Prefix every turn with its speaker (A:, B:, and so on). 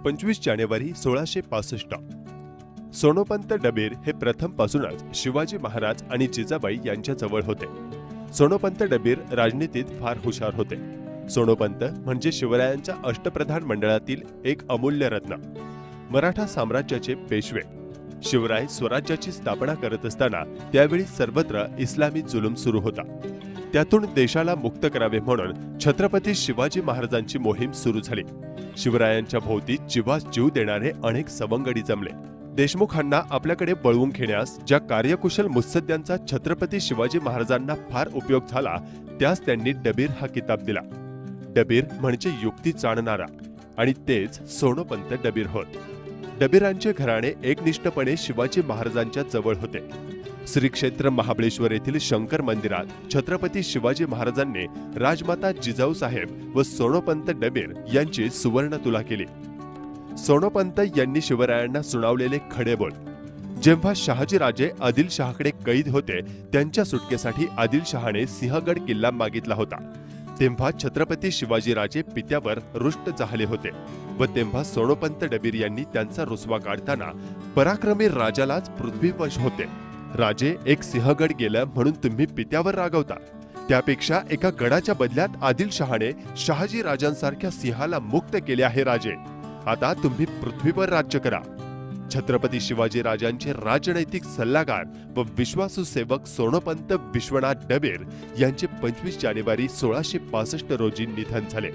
A: 25 जानेवारी 1665 सोनोपंत डबीर हे प्रथमपासूनच शिवाजी महाराज आणि जिजाबाई यांच्या जवळ होते। सोनोपंत डबीर राजनीतीत फार हुशार होते। सोनोपंत म्हणजे शिवरायांच्या अष्टप्रधान मंडळातील एक अमूल्य रत्न। मराठा साम्राज्याचे पेशवे। शिवराय स्वराज्याची स्थापना करत असताना त्यावेळी सर्वत्र इस्लामी जुलूम सुरू होता। त्यातून देशाला मुक्त करावे म्हणून छत्रपती शिवाजी महाराजांची मोहीम सुरू झाली। शिवरायांच्या भोवती जीवास जीव देणारे अनेक सवंगडी जमले। देशमुखांना आपल्याकडे बळवून घेण्यास ज्या कार्यकुशल मुत्सद्यांचा छत्रपती शिवाजी महाराजांना फार उपयोग झाला त्यास त्यांनी डबीर हा किताब दिला। डबीर म्हणजे युक्ती जाणणारा आणि तेच सोनोपंत डबीर होत। डबीरांचे घराणे एकनिष्ठपणे शिवाजी महाराजांच्या जवळ होते। श्री क्षेत्र महाबळेश्वर येथील शंकर मंदिरात छत्रपती शिवाजी महाराजांनी राजमाता जिजाऊ साहेब व सोनोपंत डबीर यांची सुवर्ण तुला केली। सोनोपंत यांनी शिवरायांना सुनावलेले खडे बोल। जेव्हा शहाजीराजे आदिलशहाकडे कैद होते त्यांच्या सुटकेसाठी आदिलशहाने सिंहगड किल्ला मागितला होता, तेव्हा छत्रपती शिवाजीराजे पित्यावर रुष्ट झाले होते व तेव्हा सोनोपंत डबीर यांनी त्यांचा रुसवा काढताना पराक्रमी राजालाच पृथ्वीवश होते। राजे एक सिंहगड गेलं म्हणून तुम्ही पित्यावर रागवता, त्यापेक्षा एका गडाच्या बदल्यात आदिलशहाने शहाजी राजांसारख्या सिंहाला मुक्त केले आहे राजे। आता तुम्ही पृथ्वीवर राज्य करा। छत्रपती शिवाजी राजांचे राजनैतिक सल्लागार व विश्वासू सेवक सोनोपंत विश्वनाथ डबीर यांचे 25 जानेवारी 1665 रोजी निधन झाले।